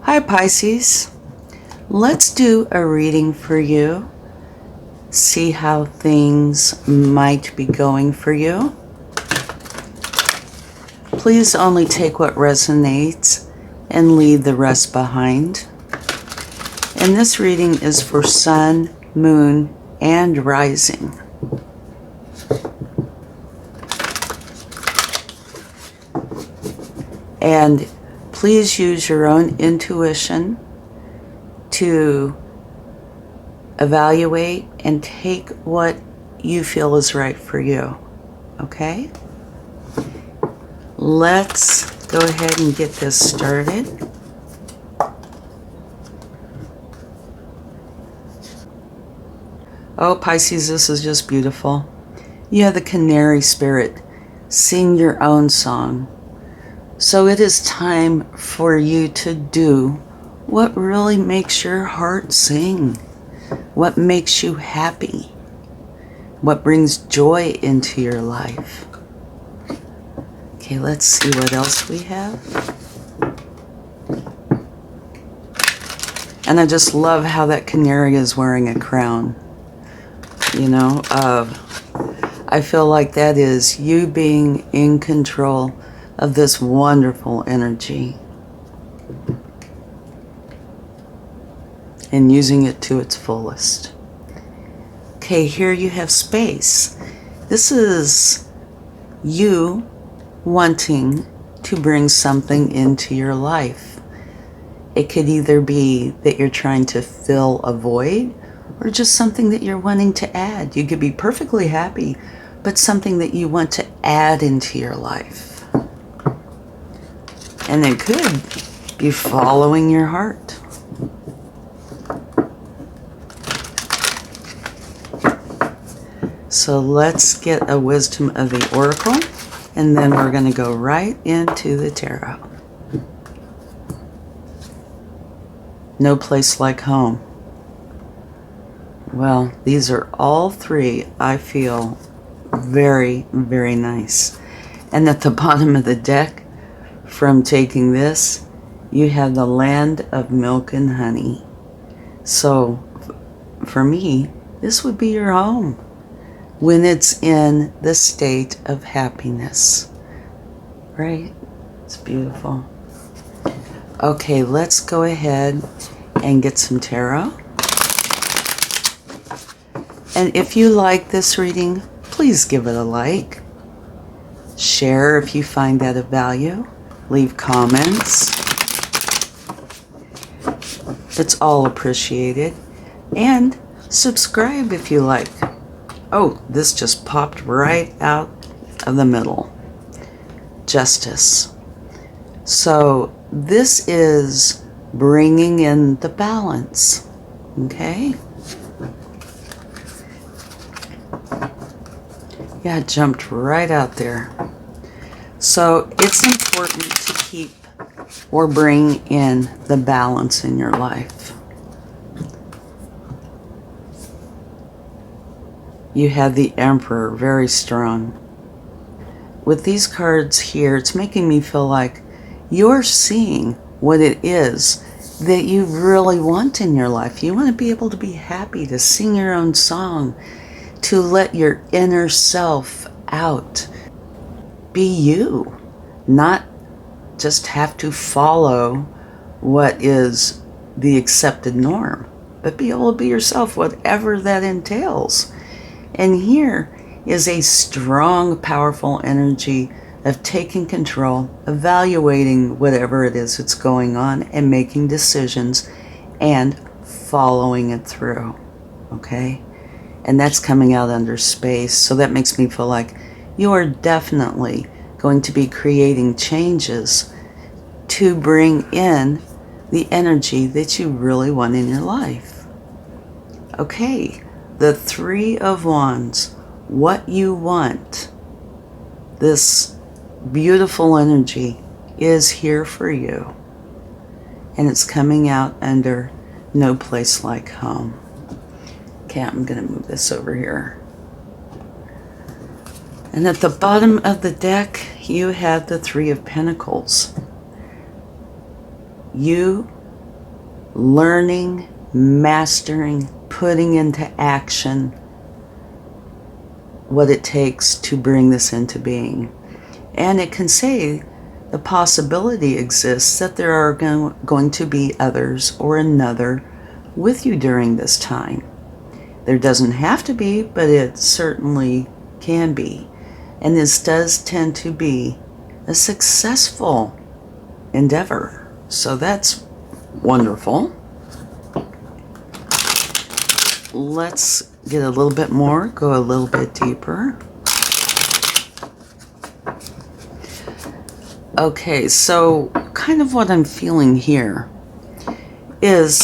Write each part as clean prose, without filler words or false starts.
Hi Pisces, let's do a reading for you. See how things might be going for you. Please only take what resonates and leave the rest behind. And this reading is for Sun, Moon, and Rising. And please use your own intuition to evaluate and take what you feel is right for you. Okay? Let's go ahead and get this started. Oh, Pisces, this is just beautiful. You have the canary spirit. Sing your own song. So it is time for you to do what really makes your heart sing, what makes you happy, what brings joy into your life. Okay, let's see what else we have. And I just love how that canary is wearing a crown. You know, I feel like that is you being in control of this wonderful energy and using it to its fullest. Okay, here you have space. This is you wanting to bring something into your life. It could either be that you're trying to fill a void or just something that you're wanting to add. You could be perfectly happy, but something that you want to add into your life. And it could be following your heart. So let's get a wisdom of the oracle, and then we're going to go right into the tarot. No place like home. Well, these are all three, I feel, very, very nice. And at the bottom of the deck, from taking this, you have the land of milk and honey. So for me, this would be your home when it's in the state of happiness, right? It's beautiful. Okay, let's go ahead and get some tarot. And if you like this reading, please give it a like. Share if you find that of value. Leave comments. It's all appreciated. And subscribe if you like. Oh, this just popped right out of the middle. Justice. So this is bringing in the balance. Okay? Yeah, it jumped right out there. So it's important to keep or bring in the balance in your life. You have the Emperor, very strong. With these cards here, it's making me feel like you're seeing what it is that you really want in your life. You want to be able to be happy, to sing your own song, to let your inner self out. Be you, not just have to follow what is the accepted norm, but be able to be yourself, whatever that entails. And here is a strong, powerful energy of taking control, evaluating whatever it is that's going on, and making decisions and following it through, okay? And that's coming out under space, so that makes me feel like you are definitely going to be creating changes to bring in the energy that you really want in your life. Okay, the Three of Wands, what you want, this beautiful energy is here for you. And it's coming out under no place like home. Okay, I'm going to move this over here. And at the bottom of the deck, you have the Three of Pentacles. You learning, mastering, putting into action what it takes to bring this into being. And it can say the possibility exists that there are going to be others or another with you during this time. There doesn't have to be, but it certainly can be. And this does tend to be a successful endeavor. So that's wonderful. Let's get a little bit more, go a little bit deeper. Okay, so kind of what I'm feeling here is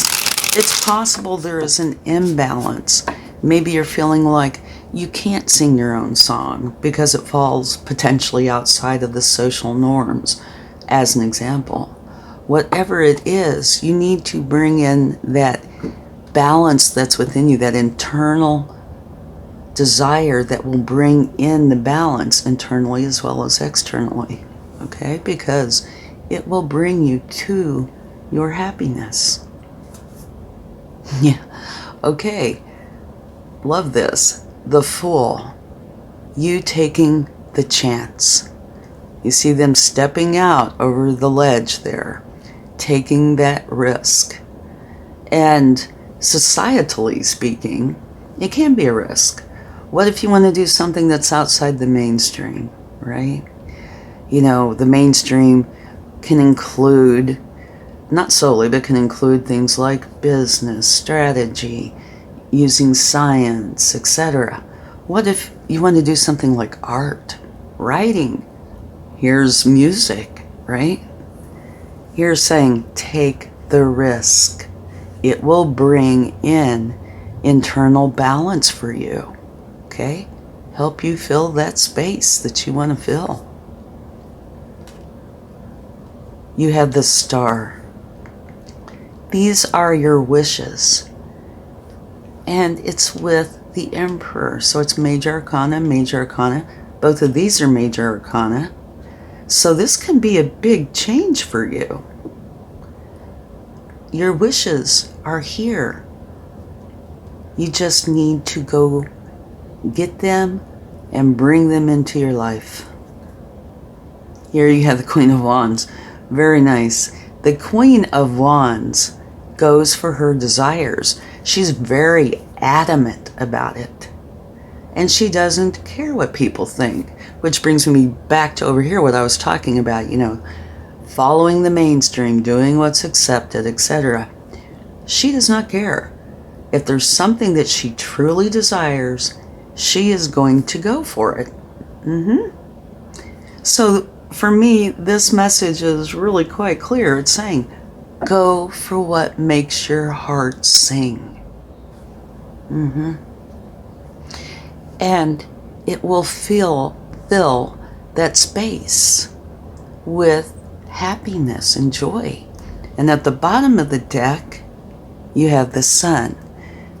it's possible there is an imbalance. Maybe you're feeling like you can't sing your own song because it falls potentially outside of the social norms, as an example. Whatever it is, you need to bring in that balance that's within you, that internal desire that will bring in the balance internally as well as externally, okay? Because it will bring you to your happiness. Yeah, okay. Love this. The Fool. You taking the chance. You see them stepping out over the ledge there, taking that risk. And societally speaking, it can be a risk. What if you want to do something that's outside the mainstream, right? You know, the mainstream can include, not solely, but can include things like business, strategy, using science, etc. What if you want to do something like art, writing? Here's music, right? Here's saying, take the risk. It will bring in internal balance for you, okay? Help you fill that space that you want to fill. You have the Star. These are your wishes. And it's with the Emperor. So it's Major Arcana, Major Arcana. Both of these are Major Arcana. So this can be a big change for you. Your wishes are here. You just need to go get them and bring them into your life. Here you have the Queen of Wands. Very nice. The Queen of Wands goes for her desires. She's very adamant about it. And she doesn't care what people think. Which brings me back to over here what I was talking about, you know, following the mainstream, doing what's accepted, etc. She does not care. If there's something that she truly desires, she is going to go for it. So for me, this message is really quite clear. It's saying, go for what makes your heart sing. And it will fill that space with happiness and joy. And at the bottom of the deck, you have the Sun.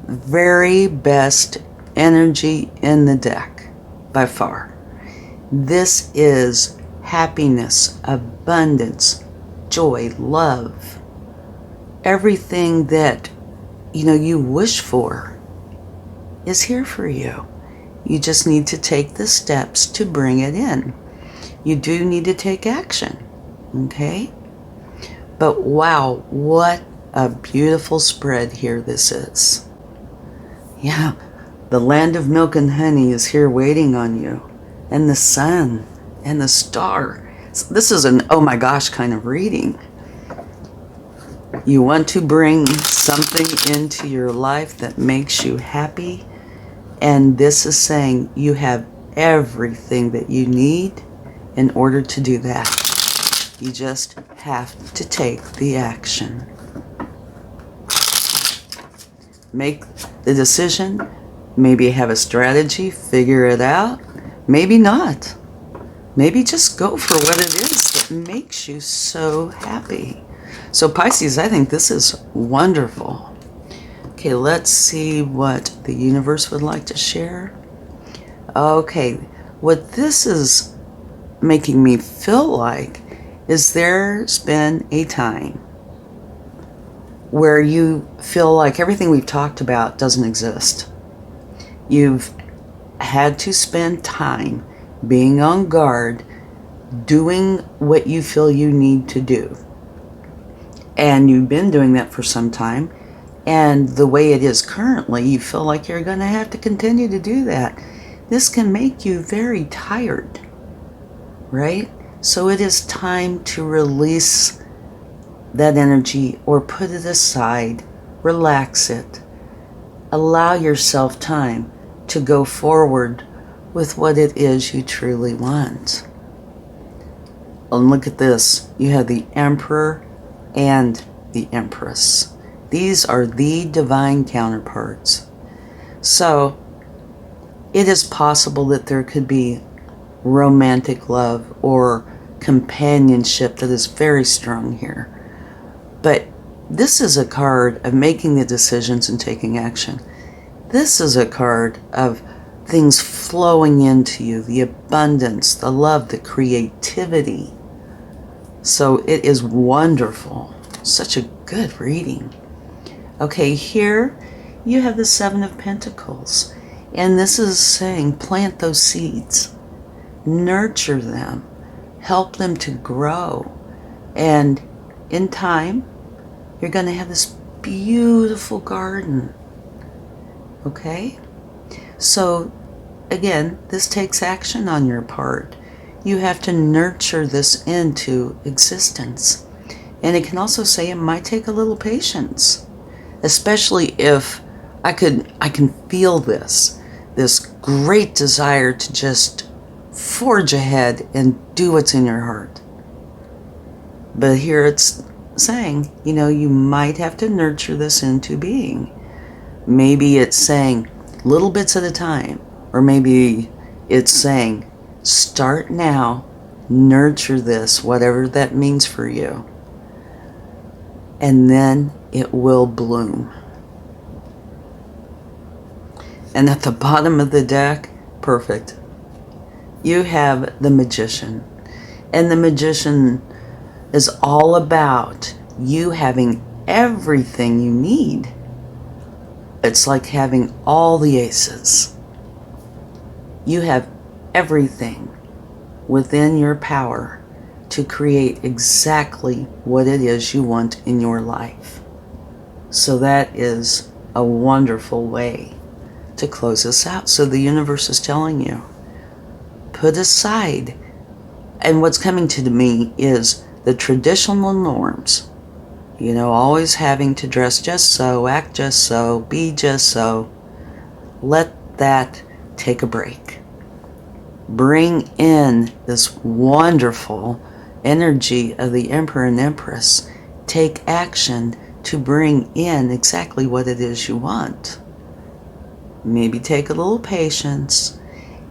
Very best energy in the deck, by far. This is happiness, abundance, joy, love. Everything that, you know, you wish for is here for you. You just need to take the steps to bring it in. You do need to take action, okay? But wow, what a beautiful spread here this is. Yeah, the land of milk and honey is here waiting on you. And the Sun and the Star. So this is an oh my gosh kind of reading. You want to bring something into your life that makes you happy. And this is saying you have everything that you need in order to do that. You just have to take the action. Make the decision. Maybe have a strategy. Figure it out. Maybe not. Maybe just go for what it is that makes you so happy. So Pisces, I think this is wonderful. Okay, let's see what the universe would like to share. Okay, what this is making me feel like is there's been a time where you feel like everything we've talked about doesn't exist. You've had to spend time being on guard, doing what you feel you need to do. And you've been doing that for some time. And the way it is currently, you feel like you're going to have to continue to do that. This can make you very tired, right? So it is time to release that energy or put it aside, relax it. Allow yourself time to go forward with what it is you truly want. And look at this. You have the Emperor and the Empress. These are the divine counterparts. So it is possible that there could be romantic love or companionship that is very strong here. But this is a card of making the decisions and taking action. This is a card of things flowing into you, the abundance, the love, the creativity. So it is wonderful. Such a good reading. Okay, here you have the Seven of Pentacles. And this is saying plant those seeds. Nurture them. Help them to grow. And in time, you're going to have this beautiful garden. Okay? So, again, this takes action on your part. You have to nurture this into existence. And it can also say it might take a little patience. Especially if I can feel this great desire to just forge ahead and do what's in your heart. But here it's saying, you might have to nurture this into being. Maybe it's saying little bits at a time, or maybe it's saying start now, nurture this, whatever that means for you, and then it will bloom. And at the bottom of the deck, perfect, you have the Magician. And the Magician is all about you having everything you need. It's like having all the aces. You have everything within your power to create exactly what it is you want in your life. So that is a wonderful way to close this out. So the universe is telling you, put aside, and what's coming to me is the traditional norms. Always having to dress just so, act just so, be just so. Let that take a break. Bring in this wonderful energy of the Emperor and Empress. Take action to bring in exactly what it is you want. Maybe take a little patience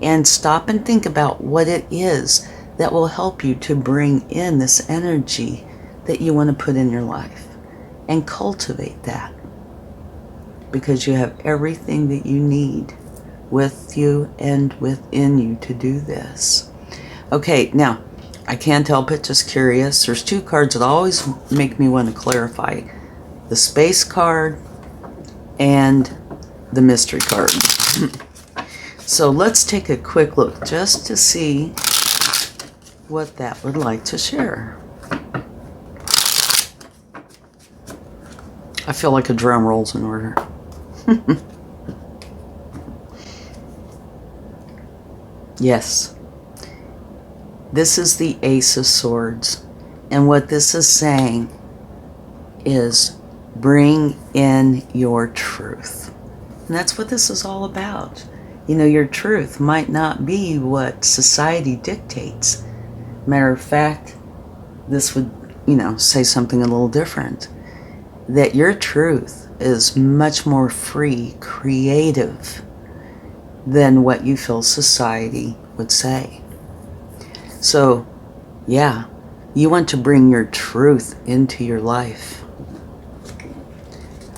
and stop and think about what it is that will help you to bring in this energy that you want to put in your life, and cultivate that, because you have everything that you need with you and within you to do this. Okay, now I can't help it, just curious. There's two cards that always make me want to clarify: the Space card and the Mystery card. So let's take a quick look just to see what that would like to share. I feel like a drum roll's in order. Yes. This is the Ace of Swords. And what this is saying is bring in your truth. And that's what this is all about. Your truth might not be what society dictates. Matter of fact, this would, say something a little different. That your truth is much more free, creative than what you feel society would say. So, yeah, you want to bring your truth into your life.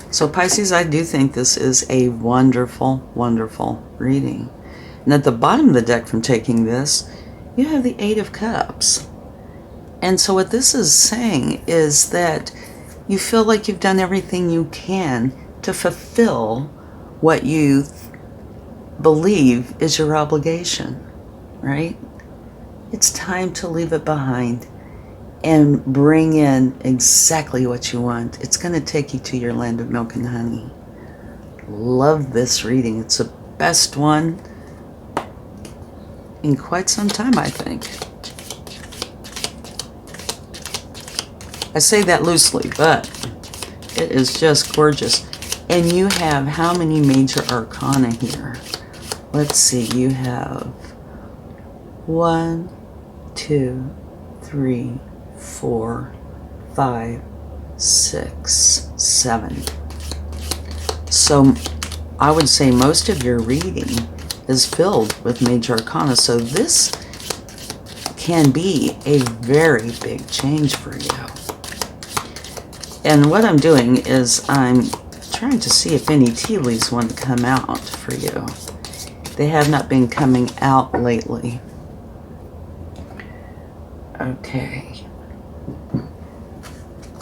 So Pisces, I do think this is a wonderful, wonderful reading. And at the bottom of the deck from taking this, you have the Eight of Cups. And so what this is saying is that You feel like you've done everything you can to fulfill what you believe is your obligation, right? It's time to leave it behind and bring in exactly what you want. It's going to take you to your land of milk and honey. Love this reading. It's the best one in quite some time, I think. I say that loosely, but it is just gorgeous. And you have how many major arcana here? Let's see, you have 1, 2, 3, 4, 5, 6, 7. So I would say most of your reading is filled with major arcana. So this can be a very big change for you. And what I'm doing is I'm trying to see if any tea leaves want to come out for you. They have not been coming out lately. Okay.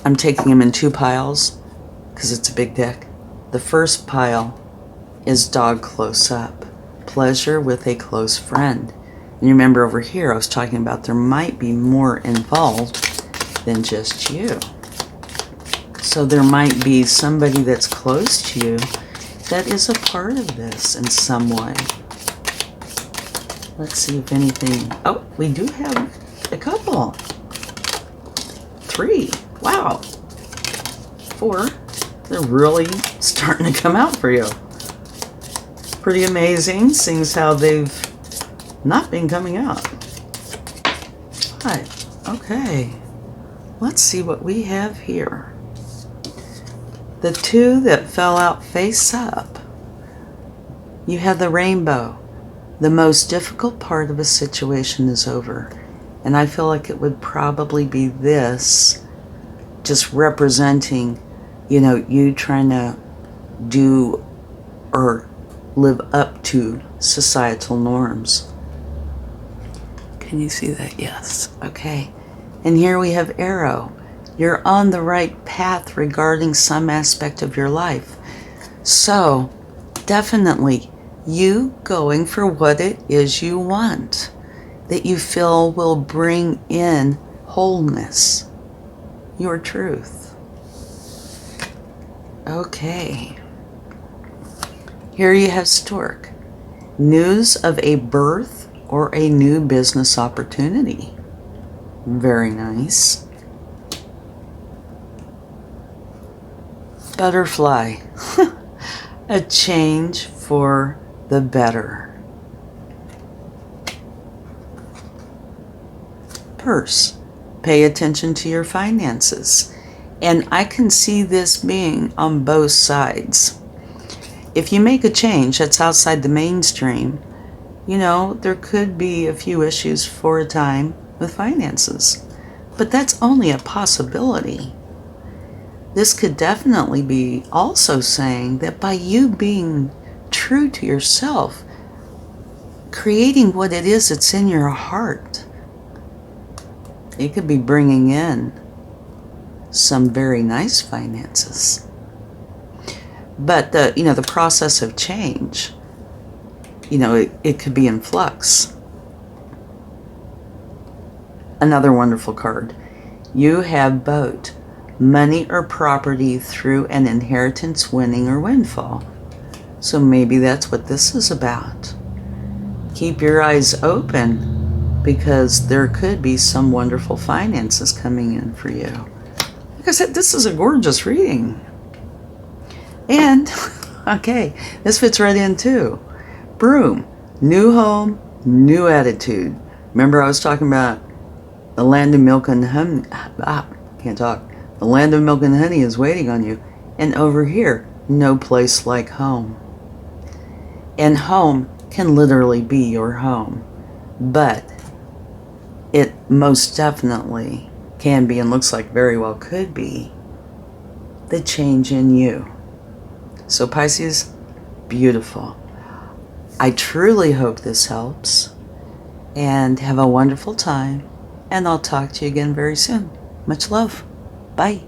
I'm taking them in 2 piles because it's a big deck. The first pile is dog close up, pleasure with a close friend. And you remember over here I was talking about there might be more involved than just you. So there might be somebody that's close to you that is a part of this in some way. Let's see if anything... Oh, we do have a couple. 3. Wow. 4. They're really starting to come out for you. Pretty amazing, seeing as how they've not been coming out. 5. Okay. Let's see what we have here. The 2 that fell out face up. You have the rainbow. The most difficult part of a situation is over. And I feel like it would probably be this, just representing, you know, you trying to do or live up to societal norms. Can you see that? Yes. Okay. And here we have arrow. You're on the right path regarding some aspect of your life. So, definitely, you going for what it is you want, that you feel will bring in wholeness, your truth. Okay. Here you have stork. News of a birth or a new business opportunity. Very nice. Butterfly. A change for the better. Purse. Pay attention to your finances. And I can see this being on both sides. If you make a change that's outside the mainstream, you know, there could be a few issues for a time with finances. But that's only a possibility. This could definitely be also saying that by you being true to yourself, creating what it is that's in your heart, it could be bringing in some very nice finances. But the process of change, it could be in flux. Another wonderful card. You have boat. Money or property through an inheritance, winning, or windfall. So maybe that's what this is about. Keep your eyes open because there could be some wonderful finances coming in for you. Like I said, this is a gorgeous reading. And, okay, this fits right in too. Broom, new home, new attitude. Remember I was talking about the land of milk and honey. Can't talk. The land of milk and honey is waiting on you. And over here, no place like home. And home can literally be your home. But it most definitely can be, and looks like very well could be, the change in you. So Pisces, beautiful. I truly hope this helps. And have a wonderful time. And I'll talk to you again very soon. Much love. Bye.